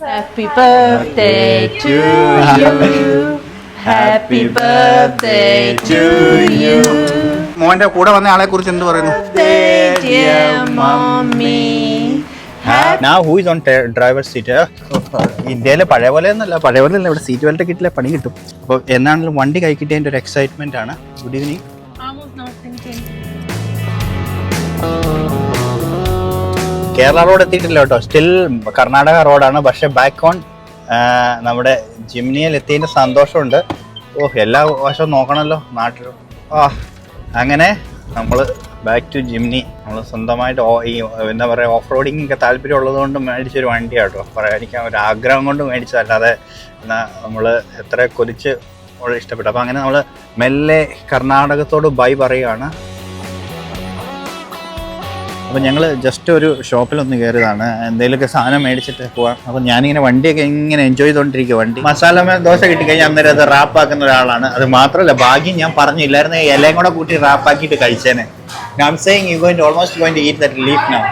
Happy birthday to you. Happy birthday to you. മോന്റെ കൂടെ വന്ന ആളെ കുറിച്ച് എന്ത് പറയുന്നു? Dear mommy. Now who is on driver's seat? ഇന്ത്യയിലെ പഴയ പോലെ ഒന്നല്ല, പഴയ പോലെ അല്ല, ഇവിടെ സീറ്റ് ബെൽറ്റ് കിട്ടില്ല, പണി കിട്ടും. അപ്പോൾ എന്നാണെങ്കിലും വണ്ടി കൈ കിട്ടിയതിൻ്റെ ഒരു എക്സൈറ്റ്മെന്റ് ആണ്. Good evening. കേരള റോഡ് എത്തിയിട്ടില്ല കേട്ടോ, സ്റ്റിൽ കർണാടക റോഡാണ്. പക്ഷെ ബാക്ക് ഓൺ നമ്മുടെ ജിംനിയിൽ എത്തിയതിൻ്റെ സന്തോഷമുണ്ട്. എല്ലാ വശവും നോക്കണമല്ലോ നാട്ടിൽ. അങ്ങനെ നമ്മൾ ബാക്ക് ടു ജിംനി. നമ്മൾ സ്വന്തമായിട്ട് ഈ എന്താ പറയുക, ഓഫ് റോഡിങ് ഒക്കെ താല്പര്യം ഉള്ളതുകൊണ്ട് മേടിച്ചൊരു വണ്ടിയാണ് കേട്ടോ. പറയാതിരിക്കാൻ ഒരു ആഗ്രഹം കൊണ്ട് മേടിച്ചതല്ലാതെ എന്നാൽ നമ്മൾ എത്ര കൊതിച്ച് ഇഷ്ടപ്പെട്ടു. അപ്പോൾ അങ്ങനെ നമ്മൾ മെല്ലെ കർണാടകത്തോട് ബൈ പറയുകയാണ്. അപ്പോൾ ഞങ്ങൾ ജസ്റ്റ് ഒരു ഷോപ്പിലൊന്ന് കയറിയതാണ്, എന്തെങ്കിലുമൊക്കെ സാധനം മേടിച്ചിട്ട് പോവാം. അപ്പോൾ ഞാനിങ്ങനെ വണ്ടിയൊക്കെ ഇങ്ങനെ എൻജോയ് ചെയ്തുകൊണ്ടിരിക്കുക. വണ്ടി മസാല ദോശ കിട്ടിക്കഴിഞ്ഞാൽ അന്നേരം അത് റാപ്പാക്കുന്ന ഒരാളാണ്. അത് മാത്രമല്ല, ഭാഗ്യം ഞാൻ പറഞ്ഞില്ലായിരുന്നു, ഇലയും കൂടെ കൂട്ടി റാപ്പാക്കിയിട്ട് കഴിച്ചേനെ. I'm saying you're almost going to eat that leaf now.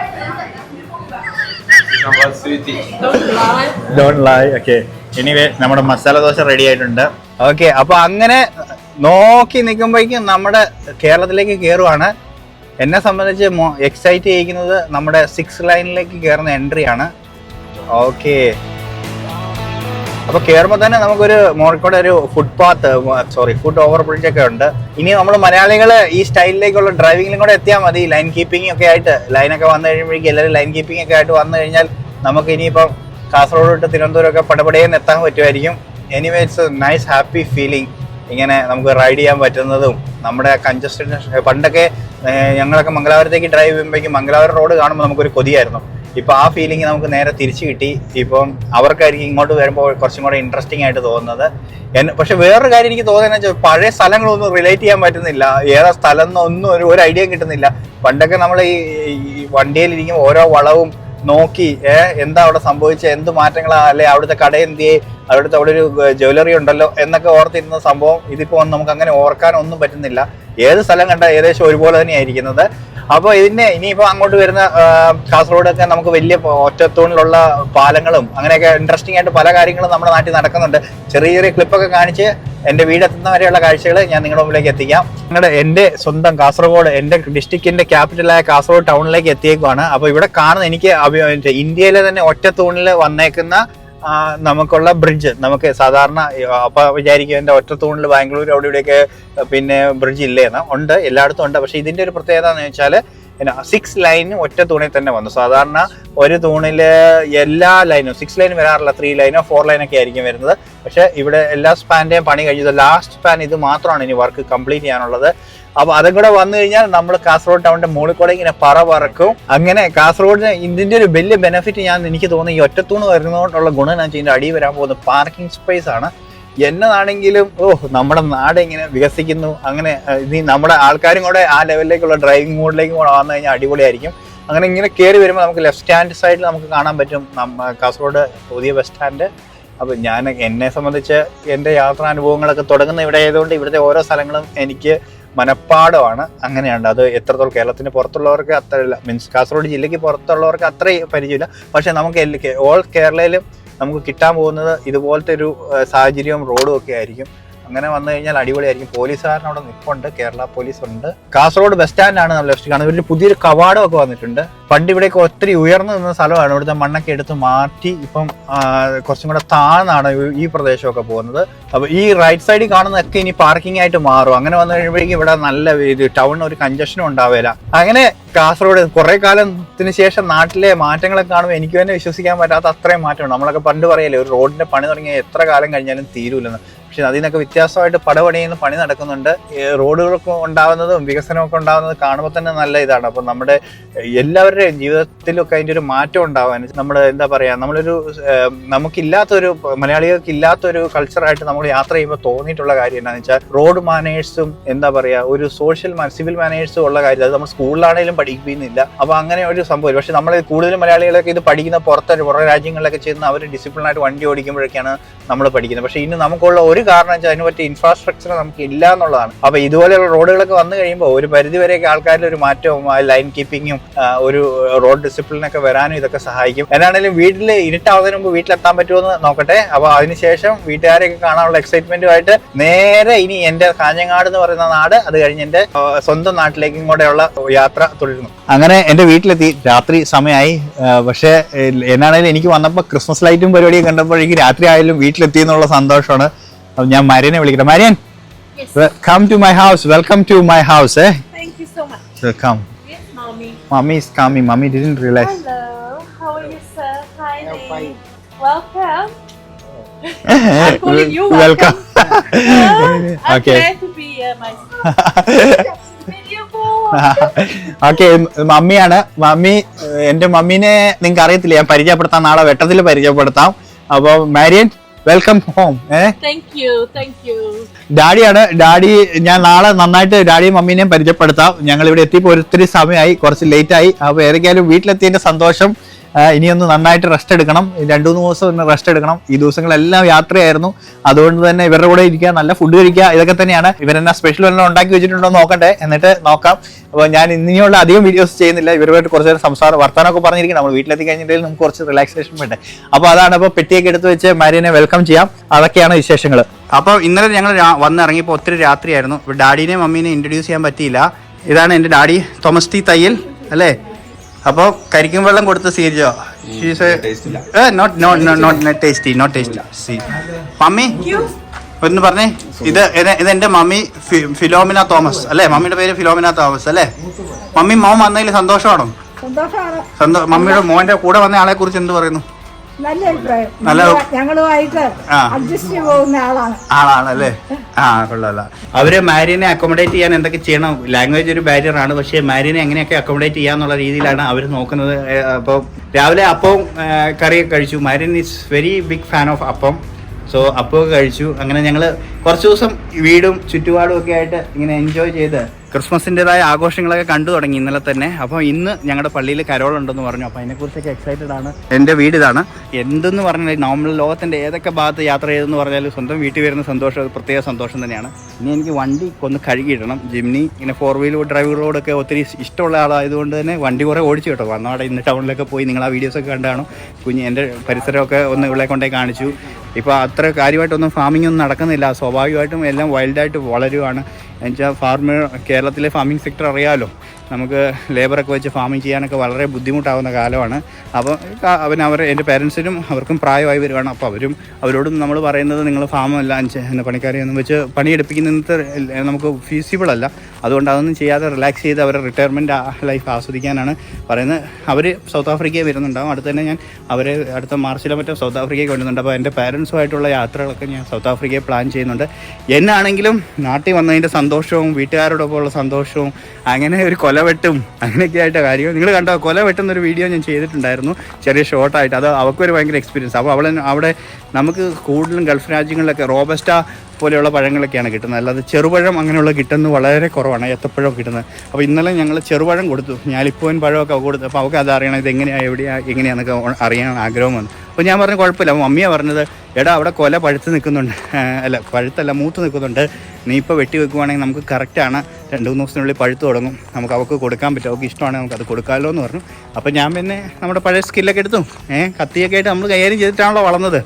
Don't lie. Okay. Anyway, നമ്മുടെ മസാല ദോശ റെഡി ആയിട്ടുണ്ട്. ഓക്കെ, അപ്പോൾ അങ്ങനെ നോക്കി നിൽക്കുമ്പോഴേക്കും നമ്മുടെ കേരളത്തിലേക്ക് കയറുവാണ്. എന്നെ സംബന്ധിച്ച് എക്സൈറ്റ് ചെയ്യിക്കുന്നത് നമ്മുടെ 6 ലൈനിലേക്ക് കയറുന്ന എൻട്രി ആണ്. ഓക്കെ, അപ്പോൾ കയറുമ്പോൾ തന്നെ നമുക്കൊരു മോളിക്കൂടെ ഒരു ഫുഡ് ഓവർ ബ്രിഡ്ജ് ഒക്കെ ഉണ്ട്. ഇനി നമ്മൾ മലയാളികൾ ഈ സ്റ്റൈലിലേക്കുള്ള ഡ്രൈവിങ്ങിലും കൂടെ എത്തിയാൽ മതി. ലൈൻ കീപ്പിംഗ് ഒക്കെ ആയിട്ട്, ലൈനൊക്കെ വന്നു കഴിയുമ്പോഴേക്കും എല്ലാവരും ലൈൻ കീപ്പിംഗ് ഒക്കെ ആയിട്ട് വന്നു കഴിഞ്ഞാൽ നമുക്ക് ഇനിയിപ്പം കാസർഗോഡ് തൊട്ട് തിരുവനന്തപുരം ഒക്കെ പടപടയെന്ന് എത്താൻ പറ്റുമായിരിക്കും. Anyway it's A nice happy feeling. ഇങ്ങനെ നമുക്ക് റൈഡ് ചെയ്യാൻ പറ്റുന്നതും നമ്മുടെ കൺജസ്റ്റഡ്. പണ്ടൊക്കെ ഞങ്ങളൊക്കെ മംഗലാപുരത്തേക്ക് ഡ്രൈവ് ചെയ്യുമ്പോഴേക്കും മംഗലാപുരം റോഡ് കാണുമ്പോൾ നമുക്കൊരു കൊതിയായിരുന്നു. ഇപ്പോൾ ആ ഫീലിംഗ് നമുക്ക് നേരെ തിരിച്ചു കിട്ടി. ഇപ്പം അവർക്കായിരിക്കും ഇങ്ങോട്ട് വരുമ്പോൾ കുറച്ചും കൂടെ ഇൻട്രസ്റ്റിംഗ് ആയിട്ട് തോന്നുന്നത്. പക്ഷെ വേറൊരു കാര്യം എനിക്ക് തോന്നുന്നത് വെച്ചാൽ പഴയ സ്ഥലങ്ങളൊന്നും റിലേറ്റ് ചെയ്യാൻ പറ്റുന്നില്ല. ഏതാ സ്ഥലം എന്നൊന്നും ഒരു ഐഡിയ കിട്ടുന്നില്ല. പണ്ടൊക്കെ നമ്മൾ ഈ വണ്ടിയിലിരിക്കും ഓരോ വളവും നോക്കി എന്താ അവിടെ സംഭവിച്ചത്, എന്ത് മാറ്റങ്ങളാ, അല്ലെ അവിടുത്തെ കട എന്തിയെ, അവിടെ ഒരു ജ്വല്ലറി ഉണ്ടല്ലോ എന്നൊക്കെ ഓർത്തിരുന്ന സംഭവം ഇതിപ്പോൾ നമുക്ക് അങ്ങനെ ഓർക്കാനൊന്നും പറ്റുന്നില്ല. ഏത് സ്ഥലം കണ്ടാൽ ഏകദേശം ഒരുപോലെ തന്നെയായിരിക്കുന്നത്. അപ്പോൾ ഇനിയിപ്പോൾ അങ്ങോട്ട് വരുന്ന കാസർഗോഡൊക്കെ നമുക്ക് വലിയ ഒറ്റത്തൂണിലുള്ള പാലങ്ങളും അങ്ങനെയൊക്കെ ഇൻട്രസ്റ്റിംഗ് ആയിട്ട് പല കാര്യങ്ങളും നമ്മുടെ നാട്ടിൽ നടക്കുന്നുണ്ട്. ചെറിയ ചെറിയ ക്ലിപ്പൊക്കെ കാണിച്ച് എൻ്റെ വീടെത്തുന്ന വരെയുള്ള കാഴ്ചകൾ ഞാൻ നിങ്ങളുടെ മുമ്പിലേക്ക് എത്തിക്കാം. എൻ്റെ സ്വന്തം കാസർഗോഡ്, എൻ്റെ ഡിസ്ട്രിക്റ്റിൻ്റെ ക്യാപിറ്റലായ കാസർഗോഡ് ടൗണിലേക്ക് എത്തിയേക്കുവാണ്. അപ്പോൾ ഇവിടെ കാണുന്ന എനിക്ക് ഇന്ത്യയിലെ തന്നെ ഒറ്റത്തൂണിൽ വന്നേക്കുന്ന നമുക്കുള്ള ബ്രിഡ്ജ്. നമുക്ക് സാധാരണ അപ്പോൾ വിചാരിക്കും എൻ്റെ ഒറ്റത്തൂണിൽ ബാംഗ്ലൂർ അവിടെ ഇവിടെയൊക്കെ പിന്നെ ബ്രിഡ്ജ് ഇല്ലേന്ന്. ഉണ്ട്, എല്ലായിടത്തും ഉണ്ട്. പക്ഷേ ഇതിൻ്റെ ഒരു പ്രത്യേകത എന്ന് വെച്ചാൽ 6 ലൈനും ഒറ്റ തൂണിൽ തന്നെ വന്നു. സാധാരണ ഒരു തൂണിൽ എല്ലാ ലൈനും 6 ലൈൻ വരാറില്ല, 3 ലൈനോ 4 ലൈനൊക്കെ ആയിരിക്കും വരുന്നത്. പക്ഷേ ഇവിടെ എല്ലാ സ്പാൻ്റെയും പണി കഴിഞ്ഞത് ലാസ്റ്റ് സ്പാൻ ഇത് മാത്രമാണ് ഇനി വർക്ക് കംപ്ലീറ്റ് ചെയ്യാനുള്ളത്. അപ്പോൾ അതും കൂടെ വന്നു കഴിഞ്ഞാൽ നമ്മൾ കാസർഗോഡ് ടൗണിന്റെ മുകളിൽ കൂടെ ഇങ്ങനെ പറക്കും. അങ്ങനെ കാസർഗോഡിന് ഇതിന്റെ ഒരു വലിയ ബെനിഫിറ്റ് എനിക്ക് തോന്നുന്നു ഈ ഒറ്റത്തൂണ് വരുന്നതുകൊണ്ടുള്ള ഗുണം എന്ന് വെച്ചാൽ ഇതിന്റെ അടിയിൽ വരാൻ പോകുന്ന പാർക്കിംഗ് സ്പേസ് ആണ്. എന്നതാണെങ്കിലും നമ്മുടെ നാട് ഇങ്ങനെ വികസിക്കുന്നു. അങ്ങനെ ഇനി നമ്മുടെ ആൾക്കാരും കൂടെ ആ ലെവലിലേക്കുള്ള ഡ്രൈവിംഗ് മോഡിലേക്ക് കൂടെ വന്നു കഴിഞ്ഞാൽ അടിപൊളിയായിരിക്കും. അങ്ങനെ ഇങ്ങനെ കയറി വരുമ്പോൾ നമുക്ക് ലെഫ്റ്റ് സ്റ്റാൻഡ് സൈഡിൽ നമുക്ക് കാണാൻ പറ്റും കാസർഗോഡ് പുതിയ ബസ് സ്റ്റാൻഡ്. അപ്പോൾ എന്നെ സംബന്ധിച്ച് എൻ്റെ യാത്രാനുഭവങ്ങളൊക്കെ തുടങ്ങുന്ന ഇവിടെ ആയതുകൊണ്ട് ഇവിടുത്തെ ഓരോ സ്ഥലങ്ങളും എനിക്ക് മനപ്പാടമാണ്. അങ്ങനെയുണ്ട്. അത് എത്രത്തോളം കേരളത്തിന് പുറത്തുള്ളവർക്ക് അത്രയില്ല, മീൻസ് കാസർഗോഡ് ജില്ലയ്ക്ക് പുറത്തുള്ളവർക്ക് അത്രയും പരിചയമില്ല. പക്ഷേ നമുക്ക് ഓൾ കേരളയിലും നമുക്ക് കിട്ടാൻ പോകുന്നത് ഇതുപോലത്തെ ഒരു സാഹചര്യവും റോഡും ഒക്കെ ആയിരിക്കും. അങ്ങനെ വന്നു കഴിഞ്ഞാൽ അടിപൊളിയായിരിക്കും. പോലീസുകാരൻ അവിടെ നിൽപ്പുണ്ട്, കേരള പോലീസ് ഉണ്ട്. കാസർഗോഡ് ബസ് സ്റ്റാൻഡാണ് നമ്മൾ ലെഫ്റ്റ് കാണുന്നത്. ഒരു പുതിയൊരു കവാടം ഒക്കെ വന്നിട്ടുണ്ട്. പണ്ട് ഇവിടേക്ക് ഒത്തിരി ഉയർന്നു നിന്ന സ്ഥലമാണ്. ഇവിടുത്തെ മണ്ണൊക്കെ എടുത്ത് മാറ്റി ഇപ്പം കുറച്ചും കൂടെ താഴ്ന്നാണ് ഈ പ്രദേശമൊക്കെ പോകുന്നത്. അപ്പോൾ ഈ റൈറ്റ് സൈഡിൽ കാണുന്നതൊക്കെ ഇനി പാർക്കിംഗ് ആയിട്ട് മാറും. അങ്ങനെ വന്നു കഴിയുമ്പോഴേക്കും ഇവിടെ നല്ല ടൗണിന് ഒരു കൺജഷനും ഉണ്ടാവില്ല. അങ്ങനെ കാസർഗോഡ് കുറെ കാലത്തിന് ശേഷം നാട്ടിലെ മാറ്റങ്ങളൊക്കെ കാണുമ്പോൾ എനിക്ക് തന്നെ വിശ്വസിക്കാൻ പറ്റാത്ത അത്രയും മാറ്റമുണ്ട്. നമ്മളൊക്കെ പണ്ട് പറയല്ലേ, ഒരു റോഡിന്റെ പണി തുടങ്ങിയാൽ എത്ര കാലം കഴിഞ്ഞാലും തീരൂലെന്ന്. പക്ഷെ അതിൽ നിന്നൊക്കെ വ്യത്യാസമായിട്ട് പടപടയുന്ന പണി നടക്കുന്നുണ്ട്. റോഡുകളൊക്കെ ഉണ്ടാകുന്നതും വികസനമൊക്കെ ഉണ്ടാകുന്നത് കാണുമ്പോൾ തന്നെ നല്ല ഇതാണ്. അപ്പം നമ്മുടെ എല്ലാവരുടെയും ജീവിതത്തിലൊക്കെ അതിൻ്റെ ഒരു മാറ്റം ഉണ്ടാവാൻ നമ്മുടെ എന്താ പറയുക, നമുക്കില്ലാത്തൊരു മലയാളികൾക്ക് ഇല്ലാത്തൊരു കൾച്ചറായിട്ട് നമ്മൾ യാത്ര ചെയ്യുമ്പോൾ തോന്നിയിട്ടുള്ള കാര്യം എന്താണെന്ന് വെച്ചാൽ റോഡ് മാനേഴ്സും എന്താ പറയുക ഒരു സിവിൽ മാനേഴ്സും ഉള്ള കാര്യം. അത് നമ്മൾ സ്കൂളിലാണെങ്കിലും പഠിപ്പിക്കുന്നില്ല. അപ്പോൾ അങ്ങനെ ഒരു സംഭവം. പക്ഷെ നമ്മൾ കൂടുതലും മലയാളികളൊക്കെ ഇത് പഠിക്കുന്ന പുറത്തെ രാജ്യങ്ങളിലൊക്കെ ചെന്ന് അവർ ഡിസിപ്ലിനായിട്ട് വണ്ടി ഓടിക്കുമ്പോഴൊക്കെയാണ് നമ്മൾ പഠിക്കുന്നത്. പക്ഷേ ഇന്ന് നമുക്കുള്ള ഒരു കാരണം വെച്ചാൽ അതിന് പറ്റിയ ഇൻഫ്രാസ്ട്രക്ചർ നമുക്ക് ഇല്ല എന്നുള്ളതാണ്. അപ്പോൾ ഇതുപോലെയുള്ള റോഡുകളൊക്കെ വന്നു കഴിയുമ്പോൾ ഒരു പരിധിവരെയൊക്കെ ആൾക്കാരിൽ ഒരു മാറ്റവും ലൈൻ കീപ്പിങ്ങും ഒരു റോഡ് ഡിസിപ്ലിനൊക്കെ വരാനും ഇതൊക്കെ സഹായിക്കും. എന്നാണെങ്കിലും വീട്ടിൽ ഇരുട്ടാവുന്നതിന് മുമ്പ് വീട്ടിലെത്താൻ പറ്റുമെന്ന് നോക്കട്ടെ. അപ്പൊ അതിനുശേഷം വീട്ടുകാരെയൊക്കെ കാണാനുള്ള എക്സൈറ്റ്മെന്റുമായിട്ട് നേരെ ഇനി എന്റെ കാഞ്ഞങ്ങാട് എന്ന് പറയുന്ന നാട്, അത് കഴിഞ്ഞ് എന്റെ സ്വന്തം നാട്ടിലേക്കും കൂടെയുള്ള യാത്ര തുടരുന്നു. അങ്ങനെ എന്റെ വീട്ടിലെത്തി. രാത്രി സമയമായി. പക്ഷെ എന്നാണെങ്കിലും എനിക്ക് വന്നപ്പോൾ ക്രിസ്മസ് ലൈറ്റും പരിപാടിയും കണ്ടപ്പോഴേക്കും രാത്രി ആയാലും വീട്ടിലെത്തി എന്നുള്ള സന്തോഷമാണ്. അപ്പൊ ഞാൻ മരിയനെ വിളിക്കട്ടെ. Marian, come to my house. Welcome to my house. Thank you so much. Welcome. Yes, mommy. Mommy is coming. Mommy didn't realize. Hello. How are you, sir? Hi, Nate. Welcome. I'm calling you Welcome. I'm Okay. glad to be here myself. Video call. Okay, മമ്മിയാണ്. Mummy, എന്റെ മമ്മീനെ നിങ്ങൾക്ക് അറിയത്തില്ല, ഞാൻ പരിചയപ്പെടുത്താം, നാളെ വെട്ടത്തിൽ പരിചയപ്പെടുത്താം. അപ്പൊ Marian, welcome home. Thank you. Thank you. ഡാഡിയാണ്. ഡാഡി, ഞാൻ നാളെ നന്നായിട്ട് ഡാഡിയും മമ്മീനെയും പരിചയപ്പെടുത്താം. ഞങ്ങൾ ഇവിടെ എത്തിയപ്പോൾ ഒത്തിരി സമയമായി, കുറച്ച് ലേറ്റ് ആയി. അപ്പൊ ഏതൊക്കെയാലും വീട്ടിലെത്തിയതിന്റെ സന്തോഷം. ഇനിയൊന്ന് നന്നായിട്ട് റെസ്റ്റ് എടുക്കണം. 2-3 ദിവസം ഒന്ന് റെസ്റ്റ് എടുക്കണം. ഈ ദിവസങ്ങളെല്ലാം യാത്രയായിരുന്നു. അതുകൊണ്ട് തന്നെ ഇവരുടെ കൂടെ ഇരിക്കുക, നല്ല ഫുഡ് കഴിക്കുക, ഇതൊക്കെ തന്നെയാണ്. ഇവരെന്നാ സ്പെഷ്യൽ വല്ലതും ഉണ്ടാക്കി വെച്ചിട്ടുണ്ടോ നോക്കട്ടെ, എന്നിട്ട് നോക്കാം. അപ്പോൾ ഞാൻ ഇനിയുള്ള അധികം വീഡിയോസ് ചെയ്യുന്നില്ല. ഇവരുമായിട്ട് കുറച്ച് നേരം വർത്തമാനമൊക്കെ പറഞ്ഞിരിക്കണം. നമ്മൾ വീട്ടിലെത്തി കഴിഞ്ഞിട്ടുണ്ടെങ്കിൽ നമുക്ക് കുറച്ച് റിലാക്സേഷൻ വേണ്ടേ. അപ്പോൾ അതാണ്. അപ്പോൾ പെട്ടിയൊക്കെ എടുത്ത് വെച്ച് മാരിയനെ വെൽക്കം ചെയ്യാം. അതൊക്കെയാണ് വിശേഷങ്ങൾ. അപ്പോൾ ഇന്നലെ ഞങ്ങൾ വന്നിറങ്ങിയപ്പോൾ ഒത്തിരി രാത്രിയായിരുന്നു. ഇപ്പോൾ ഡാഡിനെയും മമ്മീനെ ഇൻട്രൊഡ്യൂസ് ചെയ്യാൻ പറ്റിയില്ല. ഇതാണ് എൻ്റെ ഡാഡി, തോമസ് ടി തയ്യൽ അല്ലേ. അപ്പോൾ കരിക്കും വെള്ളം കൊടുത്ത് സ്വീകരിച്ചോ? Not tasty. മമ്മി ഒന്ന് പറഞ്ഞേ. ഇതെന്റെ മമ്മി ഫിലോമിന തോമസ് അല്ലേ. മമ്മിയുടെ പേര് ഫിലോമിന തോമസ് അല്ലേ. മമ്മി, മോൻ വന്നതിൽ സന്തോഷമാണോ? മമ്മിയുടെ മോന്റെ കൂടെ വന്ന ആളെ കുറിച്ച് എന്ത് പറയുന്നു? നല്ല അഭിപ്രായം. ഞങ്ങളുമായിട്ട് അഡ്ജസ്റ്റ് പോകുന്ന ആളാണല്ലേ. കൊള്ളാം. അവര് മാരിയനെ അക്കോമഡേറ്റ് ചെയ്യാൻ എന്തൊക്കെ ചെയ്യണം? ലാംഗ്വേജ് ഒരു ബാരിയർ ആണ്. പക്ഷെ മാരിയനെ എങ്ങനെയൊക്കെ അക്കോമഡേറ്റ് ചെയ്യാന്നുള്ള രീതിയിലാണ് അവർ നോക്കുന്നത്. അപ്പോൾ രാവിലെ അപ്പവും കറിയൊക്കെ കഴിച്ചു. Marian is very big fan of appam. So അപ്പമൊക്കെ കഴിച്ചു. അങ്ങനെ ഞങ്ങൾ കുറച്ച് ദിവസം വീടും ചുറ്റുപാടും ഒക്കെ ആയിട്ട് ഇങ്ങനെ എൻജോയ് ചെയ്ത് ക്രിസ്മസിൻ്റെതായ ആഘോഷങ്ങളൊക്കെ കണ്ടു തുടങ്ങി ഇന്നലെ തന്നെ. അപ്പോൾ ഇന്ന് ഞങ്ങളുടെ പള്ളിയിൽ കരോളുണ്ടെന്ന് പറഞ്ഞു. അപ്പോൾ അതിനെക്കുറിച്ചൊക്കെ എക്സൈറ്റഡ് ആണ്. എൻ്റെ വീട് ഇതാണ്. എന്തെന്ന് പറഞ്ഞാൽ നമ്മൾ ലോകത്തിൻ്റെ ഏതൊക്കെ ഭാഗത്ത് യാത്ര ചെയ്തെന്ന് പറഞ്ഞാലും സ്വന്തം വീട്ടിൽ വരുന്ന സന്തോഷം അത് പ്രത്യേക സന്തോഷം തന്നെയാണ്. ഇനി എനിക്ക് വണ്ടി ഒന്ന് കഴുകിയിടണം. ജിംനി ഇങ്ങനെ 4-wheel ഡ്രൈവുകളോടൊക്കെ ഒത്തിരി ഇഷ്ടമുള്ള ആളായതുകൊണ്ട് തന്നെ വണ്ടി കുറേ ഓടിച്ചു കേട്ടോ. വന്നവിടെ ഇന്ന് ടൗണിലൊക്കെ പോയി നിങ്ങൾ ആ വീഡിയോസൊക്കെ കണ്ടാണ്. എൻ്റെ പരിസരമൊക്കെ ഒന്ന് ഇവിടെ കൊണ്ടേ കാണിച്ചു. ഇപ്പോൾ അത്ര കാര്യമായിട്ടൊന്നും ഫാമിംഗ് ഒന്നും നടക്കുന്നില്ല. സ്വാഭാവികമായിട്ടും എല്ലാം വൈൽഡായിട്ട് വളരുവാണ്. എന്നുവെച്ചാൽ കേരളത്തിലെ ഫാമിംഗ് സെക്ടർ അറിയാമല്ലോ. നമുക്ക് ലേബറൊക്കെ വെച്ച് ഫാമിംഗ് ചെയ്യാനൊക്കെ വളരെ ബുദ്ധിമുട്ടാവുന്ന കാലമാണ്. അപ്പോൾ എൻ്റെ പേരൻസിനും അവർക്കും പ്രായമായി വരുവാണ്. അപ്പോൾ അവരോടും നമ്മൾ പറയുന്നത് നിങ്ങൾ ഫാമല്ല പണിക്കാരെ ഒന്നും വെച്ച് പണിയെടുപ്പിക്കുന്നത് നമുക്ക് ഫീസിബിൾ അല്ല. അതുകൊണ്ട് അതൊന്നും ചെയ്യാതെ റിലാക്സ് ചെയ്ത് അവരെ റിട്ടയർമെൻറ്റ് ലൈഫ് ആസ്വദിക്കാനാണ് പറയുന്നത്. അവർ സൗത്ത് ആഫ്രിക്കയിൽ വരുന്നുണ്ടാകും. അടുത്ത് തന്നെ ഞാൻ അവരെ അടുത്ത മാർച്ചിലോ മറ്റോ സൗത്ത് ആഫ്രിക്കയിൽ കൊണ്ടുവന്നുണ്ട്. അപ്പോൾ എൻ്റെ പേരൻസുമായിട്ടുള്ള യാത്രകളൊക്കെ ഞാൻ സൗത്ത് ആഫ്രിക്കയിൽ പ്ലാൻ ചെയ്യുന്നുണ്ട്. എന്നാണെങ്കിലും നാട്ടിൽ വന്നതിൻ്റെ സന്തോഷവും വീട്ടുകാരോടൊപ്പമുള്ള സന്തോഷവും അങ്ങനെ ഒരു കൊലവെട്ടും അങ്ങനെയൊക്കെ ആയിട്ട് കാര്യം നിങ്ങൾ കണ്ടോ. കൊലവെട്ടുന്നൊരു വീഡിയോ ഞാൻ ചെയ്തിട്ടുണ്ടായിരുന്നു, ചെറിയ ഷോർട്ടായിട്ട്. അത് അവർക്കൊരു ഭയങ്കര എക്സ്പീരിയൻസ്. അപ്പോൾ അവിടെ നമുക്ക് കൂടുതലും ഗൾഫ് രാജ്യങ്ങളിലൊക്കെ റോബസ്റ്റ പോലെയുള്ള പഴങ്ങളൊക്കെയാണ് കിട്ടുന്നത്. അല്ലാതെ ചെറുപഴം അങ്ങനെയുള്ള കിട്ടുന്നത് വളരെ കുറവാണ്. ഏത്തപ്പഴം കിട്ടുന്നത്. അപ്പോൾ ഇന്നലെ ഞങ്ങൾ ചെറുപഴം കൊടുത്തു. ഞാലിപ്പൂവൻ പഴമൊക്കെ കൊടുത്തു. അപ്പോൾ അവർക്ക് അത് അറിയണം, ഇത് എങ്ങനെയാണെന്നൊക്കെ അറിയാൻ ആഗ്രഹം വന്നു. അപ്പോൾ ഞാൻ പറഞ്ഞു കുഴപ്പമില്ല. മമ്മിയാണ് പറഞ്ഞത്, എടാ അവിടെ കൊല പഴുത്ത് നിൽക്കുന്നുണ്ട്, മൂത്ത് നിൽക്കുന്നുണ്ട്. നീ ഇപ്പോൾ വെട്ടി വെക്കുവാണെങ്കിൽ നമുക്ക് കറക്റ്റാണ്, 2-3 ദിവസത്തിനുള്ളിൽ പഴുത്ത് തുടങ്ങും, നമുക്ക് അവർക്ക് കൊടുക്കാൻ പറ്റും, അവർക്ക് ഇഷ്ടമാണെങ്കിൽ നമുക്കത് കൊടുക്കാമല്ലോ എന്ന് പറഞ്ഞു. അപ്പോൾ ഞാൻ പിന്നെ നമ്മുടെ പഴയ സ്കില്ലൊക്കെ എടുത്തു. കത്തിയൊക്കെ ആയിട്ട് നമ്മൾ കൈകാര്യം ചെയ്തിട്ടാണല്ലോ വളർന്നത്.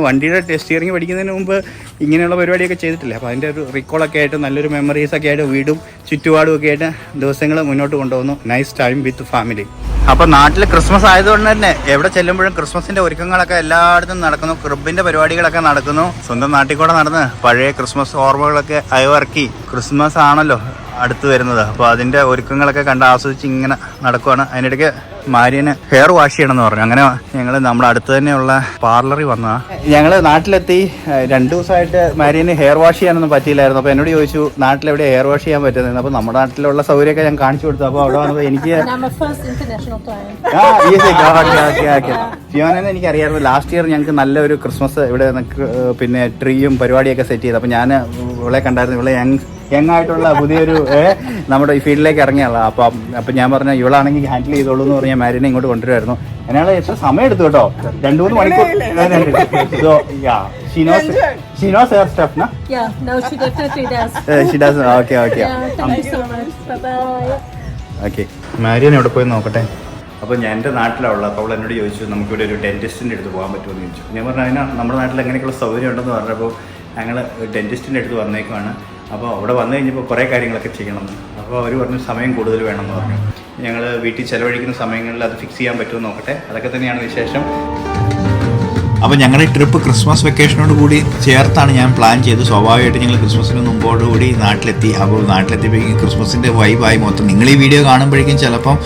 വണ്ടിയുടെ സ്റ്റിയറിംഗ് പഠിക്കുന്നതിന് മുമ്പ് ഇങ്ങനെയുള്ള പരിപാടിയൊക്കെ ചെയ്തിട്ടില്ല. അപ്പോൾ അതിൻ്റെ ഒരു റീകോളൊക്കെ ആയിട്ട് നല്ലൊരു മെമ്മറീസൊക്കെ ആയിട്ട് വീടും ചുറ്റുപാടും ഒക്കെ ആയിട്ട് ദിവസങ്ങൾ മുന്നോട്ട് കൊണ്ടുപോകുന്നു. Nice time with family. അപ്പോൾ നാട്ടിൽ ക്രിസ്മസ് ആയതുകൊണ്ട് തന്നെ എവിടെ ചെല്ലുമ്പോഴും ക്രിസ്മസിൻ്റെ ഒരുക്കങ്ങളൊക്കെ എല്ലായിടത്തും നടക്കുന്നു. ക്രിബിൻ്റെ പരിപാടികളൊക്കെ നടക്കുന്നു. സ്വന്തം നാട്ടിൽ കൂടെ നടന്ന് പഴയ ക്രിസ്മസ് ഓർമ്മകളൊക്കെ അയവിറക്കി. ക്രിസ്മസ് ആണല്ലോ അടുത്ത് വരുന്നത്. അപ്പോൾ അതിൻ്റെ ഒരുക്കങ്ങളൊക്കെ കണ്ട് ആസ്വദിച്ച് ഇങ്ങനെ നടക്കുവാണ്. അതിനിടയ്ക്ക് മാരിയന് ഹെയർ വാഷ് ചെയ്യണമെന്ന് പറഞ്ഞു. അങ്ങനെ ഞങ്ങൾ നമ്മുടെ അടുത്ത് തന്നെയുള്ള പാർലറിൽ വന്നതാണ്. ഞങ്ങൾ നാട്ടിലെത്തി 2 ദിവസമായിട്ട് മാരിയന് ഹെയർ വാഷ് ചെയ്യാനൊന്നും പറ്റിയില്ലായിരുന്നു. അപ്പോൾ എന്നോട് ചോദിച്ചു നാട്ടിലെവിടെ ഹെയർ വാഷ് ചെയ്യാൻ പറ്റുന്നത്. അപ്പോൾ നമ്മുടെ നാട്ടിലുള്ള സൗകര്യമൊക്കെ ഞാൻ കാണിച്ചു കൊടുത്തു. അപ്പോൾ അവിടെ വന്നപ്പോൾ എനിക്ക് ഫിയോനെ എനിക്കറിയാമായിരുന്നു. ലാസ്റ്റ് ഇയർ ഞങ്ങൾക്ക് നല്ലൊരു ക്രിസ്മസ് ഇവിടെ പിന്നെ ട്രീയും പരിപാടിയൊക്കെ സെറ്റ് ചെയ്തു. അപ്പോൾ ഞാൻ ഇവളെ കണ്ടായിരുന്നു. ഇവളെ യങ് ആയിട്ടുള്ള പുതിയൊരു നമ്മുടെ ഈ ഫീൽഡിലേക്ക് ഇറങ്ങിയുള്ള. അപ്പം ഞാൻ പറഞ്ഞ ഇവളാണെങ്കിൽ ഹാൻഡിൽ ചെയ്തോളൂ എന്ന് പറഞ്ഞാൽ മാരിനെ ഇങ്ങോട്ട് കൊണ്ടുവരുമായിരുന്നു. അതിനാണ് എത്ര സമയം എടുത്തു കേട്ടോ, 2-3 മണിക്കൂർ. She knows her stuff, no? Yeah, no, she definitely does. She does. Okay. Yeah, thank you so much. Bye-bye. Okay, Marian എവിടെ പോയി നോക്കട്ടെ. അപ്പോൾ ഞാൻ എൻ്റെ നാട്ടിലുള്ള അപ്പോൾ അവൾ എന്നോട് ചോദിച്ചു നമുക്കിവിടെ ഒരു ഡെൻറ്റിസ്റ്റിൻ്റെ അടുത്ത് പോകാൻ പറ്റുമെന്ന് ചോദിച്ചു. ഞാൻ പറഞ്ഞു അതിന് നമ്മുടെ നാട്ടിൽ എങ്ങനെയൊക്കെയുള്ള സൗകര്യം ഉണ്ടെന്ന് പറഞ്ഞപ്പോൾ ഞങ്ങൾ ഡെൻറ്റിസ്റ്റിൻ്റെ അടുത്ത് വന്നേക്കുവാണ്. അപ്പോൾ അവിടെ വന്നു കഴിഞ്ഞപ്പോൾ കുറേ കാര്യങ്ങളൊക്കെ ചെയ്യണം. അപ്പോൾ അവർ പറഞ്ഞു സമയം കൂടുതൽ വേണമെന്ന് പറഞ്ഞു. ഞങ്ങൾ വീട്ടിൽ ചിലവഴിക്കുന്ന സമയങ്ങളിൽ അത് ഫിക്സ് ചെയ്യാൻ പറ്റുമെന്ന് നോക്കട്ടെ. അതൊക്കെ തന്നെയാണ് വിശേഷം. അപ്പോൾ ഞങ്ങളുടെ ട്രിപ്പ് ക്രിസ്മസ് വെക്കേഷനോട് കൂടി ചേർത്താണ് ഞാൻ പ്ലാൻ ചെയ്തത്. സ്വാഭാവികമായിട്ട് ഞങ്ങൾ ക്രിസ്മസിന് മുമ്പോടുകൂടി നാട്ടിലെത്തി. അപ്പോൾ നാട്ടിലെത്തിയപ്പോഴേക്കും ക്രിസ്മസിൻ്റെ വൈബായി മൊത്തം. നിങ്ങൾ ഈ വീഡിയോ കാണുമ്പോഴേക്കും ചിലപ്പം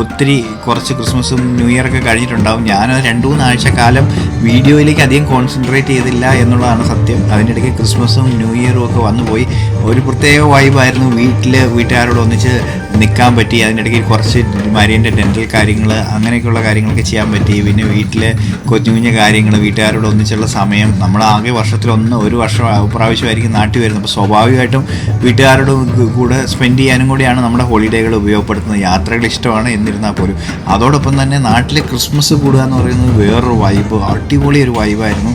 ഒത്തിരി കുറച്ച് ക്രിസ്മസും ന്യൂ ഇയറൊക്കെ കഴിഞ്ഞിട്ടുണ്ടാവും. ഞാൻ 2-3 ആഴ്ച കാലം വീഡിയോയിലേക്ക് അധികം കോൺസെൻട്രേറ്റ് ചെയ്തില്ല എന്നുള്ളതാണ് സത്യം. അതിനിടയ്ക്ക് ക്രിസ്മസും ന്യൂ ഇയറും ഒക്കെ വന്നുപോയി. ഒരു പ്രത്യേക വൈബായിരുന്നു. വീട്ടുകാരോട് ഒന്നിച്ച് നിൽക്കാൻ പറ്റി. അതിനിടയ്ക്ക് കുറച്ച് മരിയൻ്റെ ഡെൻ്റൽ കാര്യങ്ങൾ അങ്ങനെയൊക്കെയുള്ള കാര്യങ്ങളൊക്കെ ചെയ്യാൻ പറ്റി. പിന്നെ വീട്ടിൽ കുഞ്ഞു കുഞ്ഞു കാര്യങ്ങൾ വീട്ടുകാരോട് ഒന്നിച്ചുള്ള സമയം. നമ്മൾ ആകെ ഒരു വർഷം പ്രാവശ്യമായിരിക്കും നാട്ടിൽ വരുന്നത്. അപ്പോൾ സ്വാഭാവികമായിട്ടും വീട്ടുകാരോട് കൂടെ സ്പെൻഡ് ചെയ്യാനും കൂടിയാണ് നമ്മുടെ ഹോളിഡേകൾ ഉപയോഗപ്പെടുത്തുന്നത്. യാത്രകൾ ഇഷ്ടമാണ് എന്നിരുന്നാൽ പോലും അതോടൊപ്പം തന്നെ നാട്ടിലെ ക്രിസ്മസ് കൂടുക എന്ന് പറയുന്നത് വേറൊരു വൈബ്, അടിപൊളി ഒരു വൈബായിരുന്നു.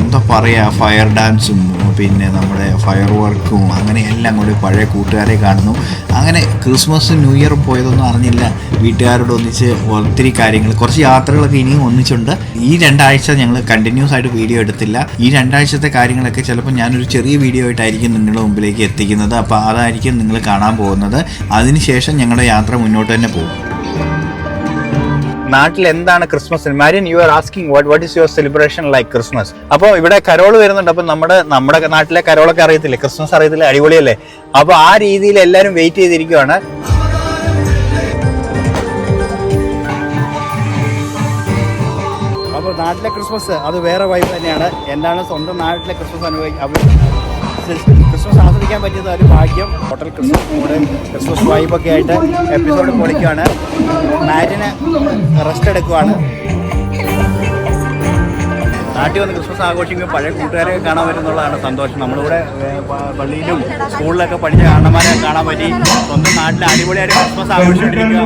എന്താ പറയുക, ഫയർ ഡാൻസും പിന്നെ നമ്മുടെ ഫയർ വർക്കും അങ്ങനെ എല്ലാം കൂടി പഴയ കൂട്ടുകാരെ കാണുന്നു. അങ്ങനെ ക്രിസ്മസ് ന്യൂ ഇയർ പോയതൊന്നും അറിഞ്ഞില്ല. വീട്ടുകാരോട് ഒന്നിച്ച് ഒത്തിരി കാര്യങ്ങൾ, കുറച്ച് യാത്രകളൊക്കെ ഇനിയും ഒന്നിച്ചുണ്ട്. ഈ 2 ആഴ്ച ഞങ്ങൾ കണ്ടിന്യൂസ് ആയിട്ട് വീഡിയോ എടുത്തില്ല. ഈ 2 ആഴ്ചത്തെ കാര്യങ്ങളൊക്കെ ചിലപ്പോൾ ഞാനൊരു ചെറിയ വീഡിയോ ആയിട്ടായിരിക്കും നിങ്ങളുടെ മുമ്പിലേക്ക് എത്തിക്കുന്നത്. അപ്പോൾ അതായിരിക്കും നിങ്ങൾ കാണാൻ പോകുന്നത്. അതിനുശേഷം ഞങ്ങളുടെ യാത്ര മുന്നോട്ട് തന്നെ പോകും. നാട്ടിൽ എന്താണ് Christmas? Marian, you are asking what is your celebration like Christmas? അപ്പോൾ ഇവിടെ കരോൾ വരുന്നുണ്ട്. അപ്പോൾ നമ്മുടെ നാട്ടിലെ കരോളൊക്കെ അറിയത്തില്ലേ, ക്രിസ്മസ് അറിയത്തില്ലേ, അടിപൊളിയല്ലേ? അപ്പോൾ ആ രീതിയിൽ എല്ലാവരും വെയിറ്റ് ചെയ്തിരിക്കുവാണ്. അപ്പോൾ നാട്ടിലെ ക്രിസ്മസ് അത് വേറെ വൈബ് തന്നെയാണ്. എന്താണ് സ്വന്തം നാട്ടിലെ ക്രിസ്മസ് ആസ്വദിക്കാൻ പറ്റിയത് ഒരു ഭാഗ്യം. ഹോട്ടൽ ക്രിസ്മസ് കൂടെ ക്രിസ്മസ് വൈബൊക്കെ ആയിട്ട് എപ്പിസോഡ് പൊളിക്കുകയാണ്. Marin rest എടുക്കുവാണ്. നാട്ടിൽ വന്ന് ക്രിസ്മസ് ആഘോഷിക്കുമ്പോൾ പഴയ കൂട്ടുകാരെ കാണാൻ പറ്റുന്നുള്ളതാണ് സന്തോഷം. നമ്മളിവിടെ പള്ളിയിലും സ്കൂളിലൊക്കെ പഠിച്ച അണ്ണന്മാരെ കാണാൻ പറ്റി. സ്വന്തം നാട്ടിൽ അടിപൊളിയായിട്ട് ക്രിസ്മസ് ആഘോഷിച്ചുകൊണ്ടിരിക്കുക.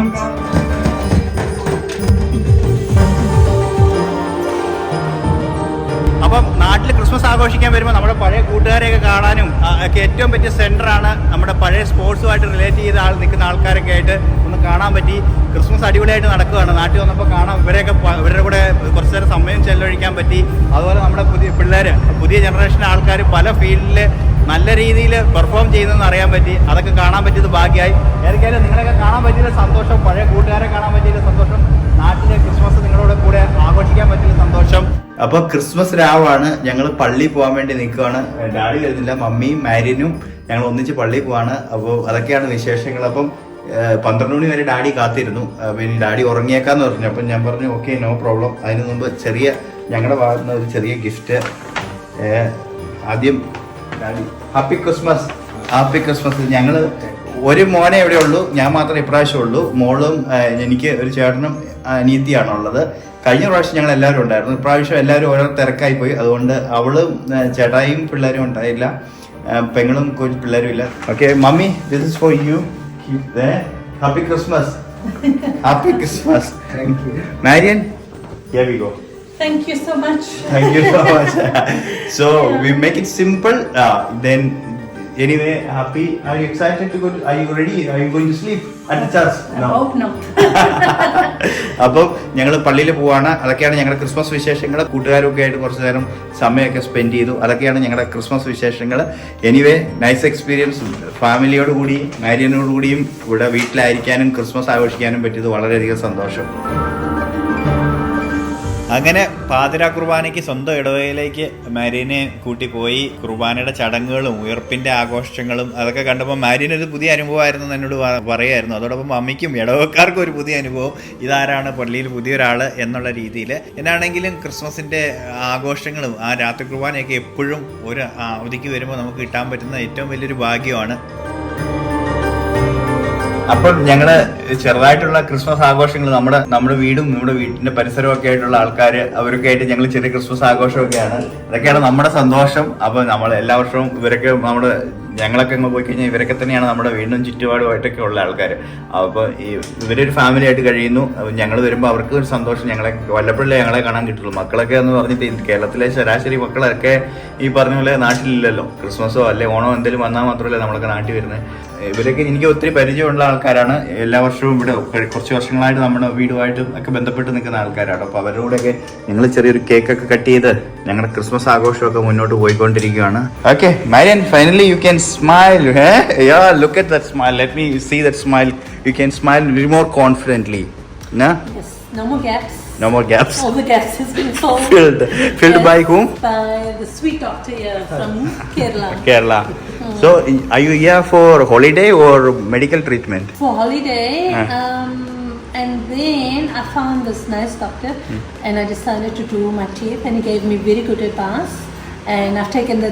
അപ്പം നാട്ടിൽ ക്രിസ്മസ് ആഘോഷിക്കാൻ വരുമ്പോൾ നമ്മുടെ പഴയ കൂട്ടുകാരെയൊക്കെ കാണാനും ഒക്കെ ഏറ്റവും പറ്റിയ സെൻ്ററാണ്. നമ്മുടെ പഴയ സ്പോർട്സുമായിട്ട് റിലേറ്റ് ചെയ്ത നിൽക്കുന്ന ആൾക്കാരൊക്കെ ആയിട്ട് ഒന്ന് കാണാൻ പറ്റി. ക്രിസ്മസ് അടിപൊളിയായിട്ട് നടക്കുകയാണ്. നാട്ടിൽ വന്നപ്പോൾ കാണാം ഇവരുടെ കൂടെ കുറച്ച് നേരം സമയം ചെലവഴിക്കാൻ പറ്റി. അതുപോലെ നമ്മുടെ പുതിയ ജനറേഷൻ ആൾക്കാർ പല ഫീൽഡിൽ നല്ല രീതിയിൽ പെർഫോം ചെയ്യുന്നതെന്ന് അറിയാൻ പറ്റി. അതൊക്കെ കാണാൻ പറ്റിയത് ഭാഗ്യമായി. ഏതൊക്കെയായാലും നിങ്ങളൊക്കെ കാണാൻ പറ്റിയ സന്തോഷം, പഴയ കൂട്ടുകാരെ കാണാൻ പറ്റിയ സന്തോഷം, നാട്ടിലെ ക്രിസ്മസ് നിങ്ങളുടെ കൂടെ ആഘോഷിക്കാൻ പറ്റിയ സന്തോഷം. അപ്പോൾ ക്രിസ്മസ് രാവാണ്. ഞങ്ങൾ പള്ളിയിൽ പോകാൻ വേണ്ടി നിൽക്കുകയാണ്. ഡാഡി വരുന്നില്ല, മമ്മിയും മാരിയനും ഞങ്ങൾ ഒന്നിച്ച് പള്ളിയിൽ പോവാണ്. അപ്പോൾ അതൊക്കെയാണ് വിശേഷങ്ങൾ. അപ്പം 12 മണി വരെ ഡാഡി കാത്തിരുന്നു. പിന്നെ ഡാഡി ഉറങ്ങിയേക്കാന്ന് പറഞ്ഞു. അപ്പം ഞാൻ പറഞ്ഞു ഓക്കെ, നോ പ്രോബ്ലം. അതിന് മുമ്പ് ഞങ്ങളുടെ ഭാഗത്തുനിന്ന് ഒരു ചെറിയ ഗിഫ്റ്റ്. ആദ്യം ഡാഡി ഹാപ്പി ക്രിസ്മസ്. ഞങ്ങൾ ഒരു മോനെ എവിടെ ഉള്ളൂ, ഞാൻ മാത്രമേ ഇപ്രാവശ്യം ഉള്ളൂ. മോളും എനിക്ക് ഒരു ചേട്ടനും അനിയത്തിയാണുള്ളത്. കഴിഞ്ഞ പ്രാവശ്യം ഞങ്ങൾ എല്ലാവരും ഉണ്ടായിരുന്നു. ഇപ്രാവശ്യം എല്ലാവരും ഓരോ തിരക്കായി പോയി. അതുകൊണ്ട് അവളും ചേട്ടായും പിള്ളേരും ഉണ്ടായില്ല, പെങ്ങളും പിള്ളേരും ഇല്ല. Okay mummy, this is for you. Happy Christmas. Thank you. Marian, here we go. Thank you so much. So we make it simple. Then anyway, happy. Are you excited to go? Are you ready? Are you going to sleep at the church? I hope not. അപ്പോൾ ഞങ്ങൾ പള്ളിയിൽ പോവാണ്. അതൊക്കെയാണ് ഞങ്ങളുടെ Christmas വിശേഷങ്ങൾ. കൂട്ടുകാരൊക്കെ ആയിട്ട് കുറച്ച് നേരം സമയമൊക്കെ സ്പെൻഡ് ചെയ്തു. അതൊക്കെയാണ് ഞങ്ങളുടെ ക്രിസ്മസ് വിശേഷങ്ങൾ. Anyway, nice experience. ഫാമിലിയോട് കൂടി മാരിയനോട് കൂടിയും ഇവിടെ വീട്ടിലായിരിക്കാനും ക്രിസ്മസ് ആഘോഷിക്കാനും പറ്റിയത് വളരെയധികം സന്തോഷം. അങ്ങനെ പാതിര കുർബാനയ്ക്ക് സ്വന്തം ഇടവകയിലേക്ക് മാരിയനെ കൂട്ടിപ്പോയി. കുർബാനയുടെ ചടങ്ങുകളും ഉയർപ്പിൻ്റെ ആഘോഷങ്ങളും അതൊക്കെ കണ്ടപ്പോൾ മാരിയനൊരു പുതിയ അനുഭവമായിരുന്നു എന്നോട് പറയായിരുന്നു. അതോടൊപ്പം അമ്മയ്ക്കും ഇടവക്കാർക്കും ഒരു പുതിയ അനുഭവം. ഇതാരാണ് പള്ളിയിൽ പുതിയൊരാൾ എന്നുള്ള രീതിയിൽ. എന്നാണെങ്കിലും ക്രിസ്മസിൻ്റെ ആഘോഷങ്ങളും ആ രാത്രി കുർബാനയൊക്കെ എപ്പോഴും ഒരു അവധിക്ക് വരുമ്പോൾ നമുക്ക് കിട്ടാൻ പറ്റുന്ന ഏറ്റവും വലിയൊരു ഭാഗ്യമാണ്. അപ്പം ഞങ്ങള് ചെറുതായിട്ടുള്ള ക്രിസ്മസ് ആഘോഷങ്ങൾ നമ്മുടെ വീടും നമ്മുടെ വീടിന്റെ പരിസരവും ഒക്കെ ആയിട്ടുള്ള ആൾക്കാർ അവരൊക്കെ ആയിട്ട് ഞങ്ങൾ ചെറിയ ക്രിസ്മസ് ആഘോഷമൊക്കെയാണ്. അതൊക്കെയാണ് നമ്മുടെ സന്തോഷം. അപ്പൊ നമ്മൾ എല്ലാ വർഷവും ഞങ്ങളൊക്കെ അങ്ങ് പോയി കഴിഞ്ഞാൽ ഇവരൊക്കെ തന്നെയാണ് നമ്മുടെ വീടിനും ചുറ്റുപാടുമായിട്ടൊക്കെ ഉള്ള ആൾക്കാർ. അപ്പോൾ ഇവരൊരു ഫാമിലി ആയിട്ട് കഴിയുന്നു. ഞങ്ങൾ വരുമ്പോൾ അവർക്ക് ഒരു സന്തോഷം. വല്ലപ്പോഴേ ഞങ്ങളെ കാണാൻ കിട്ടുള്ളൂ. മക്കളൊക്കെ എന്ന് പറഞ്ഞിട്ട് കേരളത്തിലെ ശരാശരി മക്കളൊക്കെ ഈ പറഞ്ഞ പോലെ നാട്ടിലില്ലല്ലോ. ക്രിസ്മസോ അല്ലെ ഓണോ എന്തെങ്കിലും വന്നാൽ മാത്രമല്ലേ നമ്മളൊക്കെ നാട്ടിൽ വരുന്നത്. ഇവരൊക്കെ എനിക്ക് ഒത്തിരി പരിചയമുള്ള ആൾക്കാരാണ്. എല്ലാ വർഷവും ഇവിടെ കുറച്ച് വർഷങ്ങളായിട്ട് നമ്മുടെ വീടുമായിട്ടും ഒക്കെ ബന്ധപ്പെട്ട് നിൽക്കുന്ന ആൾക്കാരാണ്. അപ്പോൾ അവരുടെ കൂടെയൊക്കെ ഞങ്ങൾ ചെറിയൊരു കേക്കൊക്കെ കട്ട് ചെയ്ത് ഞങ്ങളുടെ ക്രിസ്മസ് ആഘോഷമൊക്കെ മുന്നോട്ട് പോയിക്കൊണ്ടിരിക്കുകയാണ്. Okay Marian, finally you can smile. Yeah, look at that smile. Let me see that smile. You can smile a little more confidently. No? Yes, no more gaps. No more gaps. All the gaps has been filled. Filled by whom? By the sweet doctor here from Kerala. Kerala. So, are you here for holiday or medical treatment? For holiday, and then I found this nice doctor, and I decided to do my teeth, and he gave me very good advice, and I've taken the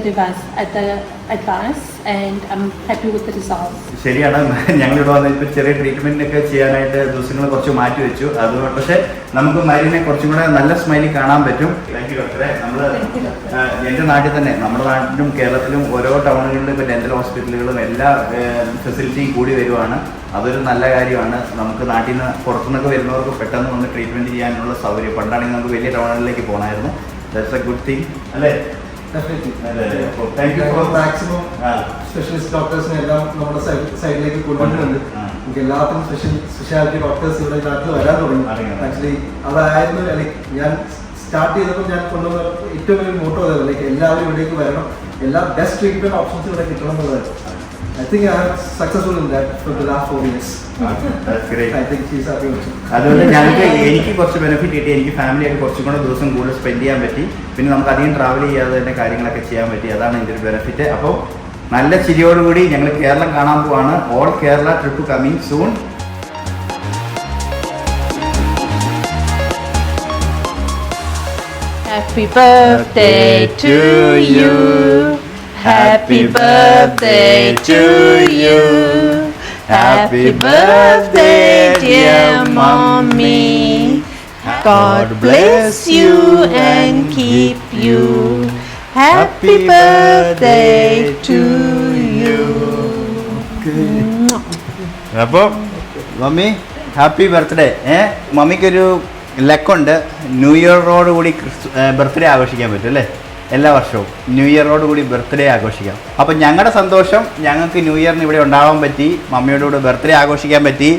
advice, and I'm happy with the results. ശരിയാണ്, ഞങ്ങളിവിടെ വന്നപ്പോൾ ചെറിയ treatment ഒക്കെ ചെയ്യാനായിട്ട് ദിവസങ്ങൾ കുറച്ച് മാറ്റി വെച്ചു. അതുകൊണ്ട് പക്ഷേ നമുക്ക് മരിനെ കുറച്ചും കൂടെ നല്ല സ്മൈലിൽ കാണാൻ പറ്റും. താങ്ക് യു ഡോക്ടറെ. നമ്മൾ എൻ്റെ നാട്ടിൽ തന്നെ, നമ്മുടെ നാട്ടിലും കേരളത്തിലും ഓരോ ടൗണുകളിലും ഇപ്പോൾ ഡെന്റൽ ഹോസ്പിറ്റലുകളും എല്ലാ ഫെസിലിറ്റിയും കൂടി വരുവാണ്. അതൊരു നല്ല കാര്യമാണ്. നമുക്ക് നാട്ടിൽ നിന്ന് പുറത്തുനിന്നൊക്കെ വരുന്നവർക്ക് പെട്ടെന്ന് വന്ന് ട്രീറ്റ്മെന്റ് ചെയ്യാനുള്ള സൗകര്യം. പണ്ടാണെങ്കിൽ നമുക്ക് വലിയ ടൗണുകളിലേക്ക് പോകണമായിരുന്നു. ദാറ്റ്സ് എ ഗുഡ് തിങ് അല്ലേ? മാക്സിമം സ്പെഷ്യലിസ്റ്റ് ഡോക്ടേഴ്സിനെ എല്ലാം നമ്മുടെ സൈഡിലേക്ക് കൊണ്ടുവരുന്നുണ്ട്. നമുക്ക് എല്ലാത്തിനും സ്പെഷ്യാലിറ്റി ഡോക്ടേഴ്സ് ഇവിടെ നാട്ടിൽ വരാൻ തുടങ്ങി. ആക്ച്വലി അതായിരുന്നു ഞാൻ സ്റ്റാർട്ട് ചെയ്തപ്പോൾ ഞാൻ കൊണ്ടുവന്ന ഏറ്റവും വലിയ മോട്ടോ അതായത് ലൈക്ക് എല്ലാവരും ഇവിടേക്ക് വരണം, എല്ലാ ബെസ്റ്റ് ട്രീറ്റ്മെന്റ് ഓപ്ഷൻസ് ഇവിടെ കിട്ടണം എന്നുള്ളതായിരുന്നു. I think I am successful in that for the last 4 years. That's great. I think she's happy also. അതുകൊണ്ട് എനിക്ക് കുറച്ച് ബെനിഫിറ്റ് കിട്ടി. എനിക്ക് ഫാമിലിയായിട്ട് കുറച്ചും കൂടെ ദിവസം കൂടുതൽ സ്പെൻഡ് ചെയ്യാൻ പറ്റി. പിന്നെ നമുക്ക് അധികം ട്രാവൽ ചെയ്യാതെ തന്നെ കാര്യങ്ങളൊക്കെ ചെയ്യാൻ പറ്റി. അതാണ് ഇതിൻ്റെ ഒരു ബെനിഫിറ്റ്. അപ്പോൾ നല്ല ചിരിയോടുകൂടി ഞങ്ങൾ കേരളം കാണാൻ പോവാണ്. All Kerala trip coming soon. Happy birthday to you. Happy birthday to you. Happy birthday, dear mommy. God bless you and keep you. Happy birthday to you. അപ്പോൾ മമ്മി ഹാപ്പി ബർത്ത്ഡേ. മമ്മിക്കൊരു ലക്കുണ്ട്, ന്യൂ ഇയറോട് കൂടി birthday ആഘോഷിക്കാൻ പറ്റും അല്ലേ? എല്ലാ വർഷവും new ഇയറോട് കൂടി birthday ആഘോഷിക്കാം. അപ്പം ഞങ്ങളുടെ സന്തോഷം, ഞങ്ങൾക്ക് ന്യൂ ഇയറിന് ഇവിടെ ഉണ്ടാവാൻ പറ്റി, മമ്മിയോട് കൂടെ ബർത്ത്ഡേ ആഘോഷിക്കാൻ പറ്റി.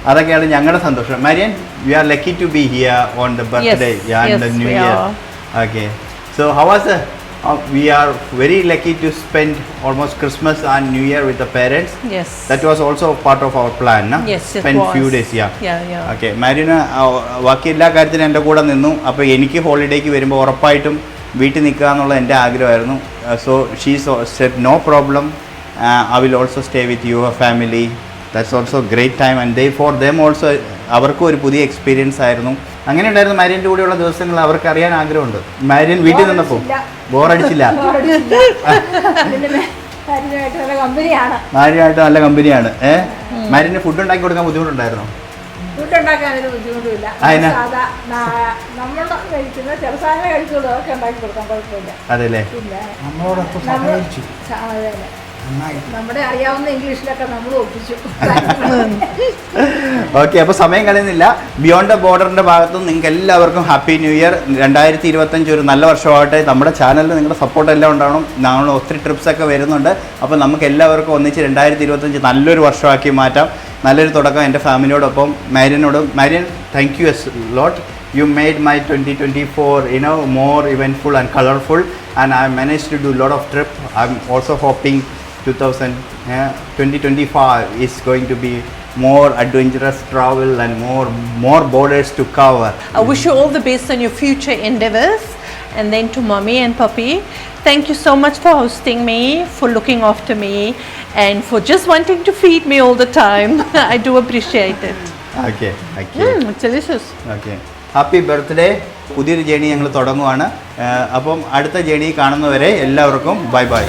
അതൊക്കെയാണ് ഞങ്ങളുടെ സന്തോഷം. Marian, we are lucky to be here on the birthday and the new year. Okay, so how was it? We are very lucky to spend almost Christmas and New Year with the parents. Yes. That was also part of our plan, no? Yes, it spend was. few days, yeah. Yeah. Okay, Marian ബാക്കി എല്ലാ കാര്യത്തിനും എൻ്റെ കൂടെ നിന്നു. അപ്പോൾ എനിക്ക് ഹോളിഡേക്ക് വരുമ്പോൾ ഉറപ്പായിട്ടും വീട്ടിൽ നിൽക്കുക എന്നുള്ള എൻ്റെ ആഗ്രഹമായിരുന്നു. So she's said no problem, I will also stay with your family. That's also great time and for them also അവർക്കും ഒരു പുതിയ എക്സ്പീരിയൻസ് ആയിരുന്നു. അങ്ങനെ ഉണ്ടായിരുന്നു. മാരിയൻ്റെ കൂടെയുള്ള ദിവസങ്ങൾ അവർക്ക് അറിയാൻ ആഗ്രഹമുണ്ട്. മാരിയൻ വീട്ടിൽ നിന്നപ്പോൾ ബോറടിച്ചില്ല. മാരിയായിട്ട് നല്ല കമ്പനിയാണ്. മാരിയന് ഫുഡ് ഉണ്ടാക്കി കൊടുക്കാൻ ബുദ്ധിമുട്ടുണ്ടായിരുന്നോ? ഫുഡ് ഉണ്ടാക്കാനൊരു ബുദ്ധിമുട്ടില്ല. സാധാ നമ്മൾ കഴിക്കുന്ന ചില സാധനം കഴിച്ചോളൂ, അതൊക്കെ ഉണ്ടാക്കി കൊടുക്കാൻ കുഴപ്പമില്ല. അതെല്ലേ? നമ്മുടെ അറിയാവുന്ന ഇംഗ്ലീഷിലൊക്കെ നമ്മൾ ഒപ്പിച്ചു. ഓക്കെ, അപ്പോൾ സമയം കളയുന്നില്ല. ബിയോണ്ട് ദ ബോർഡറിൻ്റെ ഭാഗത്തും നിങ്ങൾക്ക് എല്ലാവർക്കും ഹാപ്പി ന്യൂ ഇയർ. 2025 ഒരു നല്ല വർഷമാവട്ടെ. നമ്മുടെ ചാനലിൽ നിങ്ങളുടെ സപ്പോർട്ട് എല്ലാം ഉണ്ടാവണം. നമ്മൾ ഒത്തിരി ട്രിപ്സൊക്കെ വരുന്നുണ്ട്. അപ്പോൾ നമുക്ക് എല്ലാവർക്കും ഒന്നിച്ച് 2025 നല്ലൊരു വർഷമാക്കി മാറ്റാം. നല്ലൊരു തുടക്കം എൻ്റെ ഫാമിലിയോടൊപ്പം മാരിയനോടും. Marian, thank you as lot. You made my 2024 more eventful and colorful, and I managed to do a lot of trip. I'm also hoping 2025 is going to be more adventurous travel and more borders to cover. I wish you all the best on your future endeavors. And then to mommy and papi, thank you so much for hosting me, for looking after me, and for just wanting to feed me all the time. I do appreciate it. Okay. It's delicious. Okay. Happy birthday. പുതിയൊരു journey ഞങ്ങൾ തുടങ്ങുവാണ്. അപ്പം അടുത്ത journey കാണുന്നവരെ എല്ലാവർക്കും bye bye.